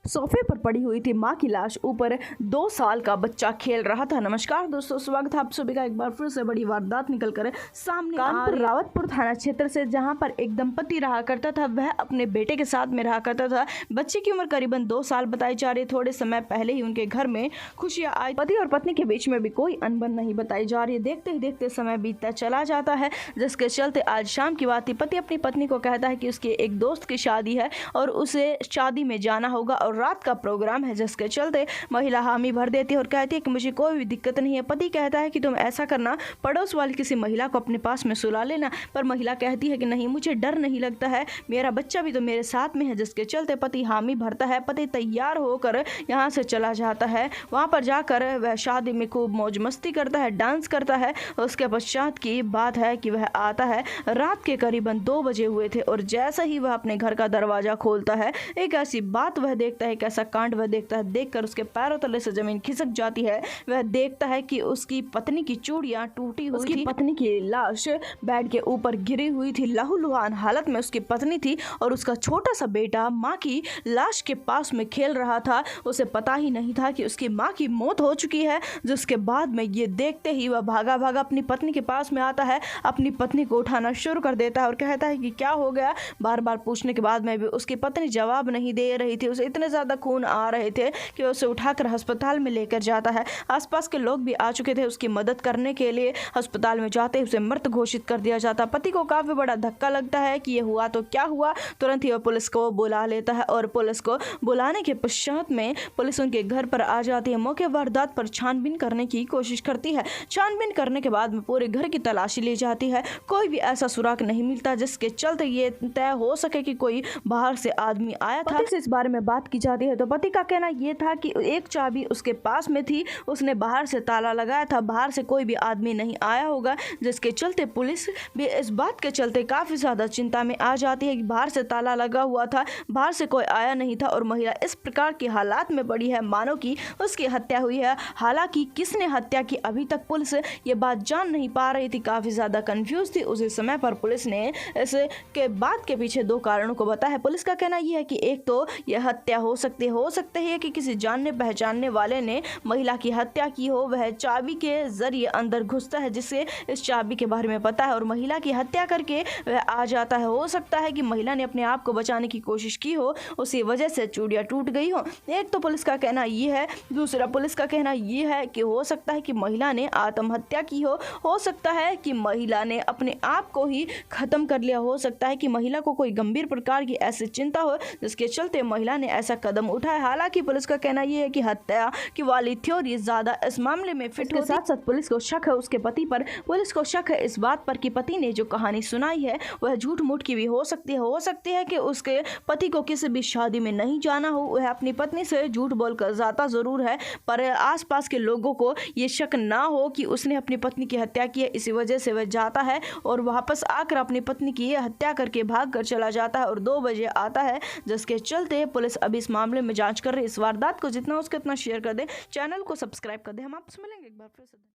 सोफे पर पड़ी हुई थी मां की लाश, ऊपर 2 साल का बच्चा खेल रहा था। नमस्कार दोस्तों, स्वागत है आप सभी का एक बार फिर से बड़ी वारदात निकल कर सामने कानपुर रावतपुर थाना क्षेत्र से, जहां पर एक दंपति रहा करता था। वह अपने बेटे के साथ में रहा करता था। बच्चे की उम्र करीबन 2 साल बताई जा रही। थोड़े समय पहले ही उनके घर में खुशियां आई। पति और पत्नी के बीच में भी कोई अनबन नहीं बताई जा रही। देखते ही देखते समय बीतता चला जाता है, जिसके चलते आज शाम की बात थी। पति अपनी पत्नी को कहता है कि उसके एक दोस्त की शादी है और उसे शादी में जाना होगा और रात का प्रोग्राम है, जिसके चलते महिला हामी भर देती है और कहती है कि मुझे कोई भी दिक्कत नहीं है। पति कहता है कि तुम ऐसा करना, पड़ोस वाली किसी महिला को अपने पास में सुला लेना, पर महिला कहती है कि नहीं, मुझे डर नहीं लगता है, मेरा बच्चा भी तो मेरे साथ में है, जिसके चलते पति हामी भरता है। पति तैयार होकर यहाँ से चला जाता है। वहाँ पर जाकर वह शादी में खूब मौज मस्ती करता है, डांस करता है। उसके पश्चात की बात है कि वह आता है, रात के करीबन 2 बजे हुए थे और जैसे ही वह अपने घर का दरवाजा खोलता है, एक ऐसी बात वह देखता है, कैसा कांड वह देखता है। देखकर उसके पैरों तले से जमीन खिसक जाती है। वह देखता है कि उसकी पत्नी की चूड़ियां टूटी हुई थी। पत्नी की लाश बेड के ऊपर गिरी हुई थी। लहूलुहान हालत में उसकी पत्नी थी और उसका छोटा सा बेटा माँ की लाश के पास में खेल रहा था। उसे पता ही नहीं था कि उसकी माँ की मौत हो चुकी है। जिसके बाद में ये देखते ही वह भागा भागा अपनी पत्नी के पास में आता है, अपनी पत्नी को उठाना शुरू कर देता है और कहता है कि क्या हो गया। बार बार पूछने के बाद में भी उसकी पत्नी जवाब नहीं दे रही थी। उसे इतने ज़्यादा खून आ रहे थे कि उसे उठाकर अस्पताल में लेकर जाता है। आसपास के लोग भी आ चुके थे उसकी मदद करने के लिए। अस्पताल में जाते ही उसे मृत घोषित कर दिया जाता। पति को काफ़ी बड़ा धक्का लगता है कि ये हुआ तो क्या हुआ। तुरंत ही वह पुलिस को बुला लेता है और पुलिस को बुलाने के पश्चात में पुलिस उनके घर पर आ जाती है। मौके वारदात पर छानबीन करने की कोशिश करती है। छानबीन करने के बाद में पूरे घर की तलाशी ली जाती है। कोई भी ऐसा सुराग नहीं मिलता जिसके चलते ये तय हो सके कि कोई बाहर से आदमी आया था। पति से इस बारे में बात की जाती है तो पति का कहना यह था कि एक चाबी उसके पास में थी, उसने बाहर से ताला लगाया था, बाहर से कोई भी आदमी नहीं आया होगा। जिसके चलते पुलिस भी इस बात के चलते काफ़ी ज़्यादा चिंता में आ जाती है कि बाहर से ताला लगा हुआ था, बाहर से कोई आया नहीं था और महिला इस प्रकार के हालात में पड़ी है मानो कि उसकी हत्या हुई है। हालांकि किसने हत्या की अभी तक पुलिस ये बात जान नहीं पा रही थी, काफ़ी ज़्यादा कंफ्यूज थी। उसी समय पर पुलिस ने इसके बात के पीछे 2 कारणों को बताया। पुलिस का कहना यह है कि एक तो यह हत्या हो सकती है कि किसी जानने पहचानने वाले ने महिला की हत्या की हो। वह चाबी के जरिए अंदर घुसता है, जिससे इस चाबी के बारे में पता है और महिला की हत्या करके वह आ जाता है। हो सकता है कि महिला ने अपने आप को बचाने की कोशिश की हो, उसी वजह से चूड़ियां टूट गई हो। एक तो पुलिस का कहना यह है। दूसरा पुलिस का कहना यह है कि हो सकता है कि महिला ने आत्महत्या की हो सकता है कि महिला ने अपने आप को ही खत्म कर लिया। हो सकता है कि महिला को कोई गंभीर प्रकार की ऐसी चिंता हो जिसके चलते महिला ने ऐसा कदम उठाया। हालांकि पुलिस का कहना यह है कि हत्या की वाली थ्योरी ज्यादा इस मामले में फिट के साथ साथ पुलिस को शक है उसके पति पर। पुलिस को शक है इस बात पर कि पति ने जो कहानी सुनाई है वह झूठ मूठ की भी हो सकती है कि उसके पति को किसी भी शादी में नहीं जाना हो। वह अपनी पत्नी से झूठ बोलकर जाता जरूर है, पर आसपास के लोगों को ये शक ना हो कि उसने अपनी पत्नी की हत्या की है। इसी वजह से वह जाता है और वापस आकर अपनी पत्नी की हत्या करके भाग कर चला जाता है और 2 बजे आता है। जिसके चलते पुलिस अभी इस मामले में जांच कर रही है। इस वारदात को जितना हो सके उतना शेयर कर दे, चैनल को सब्सक्राइब कर दे। हम आपसे मिलेंगे एक बार फिर से।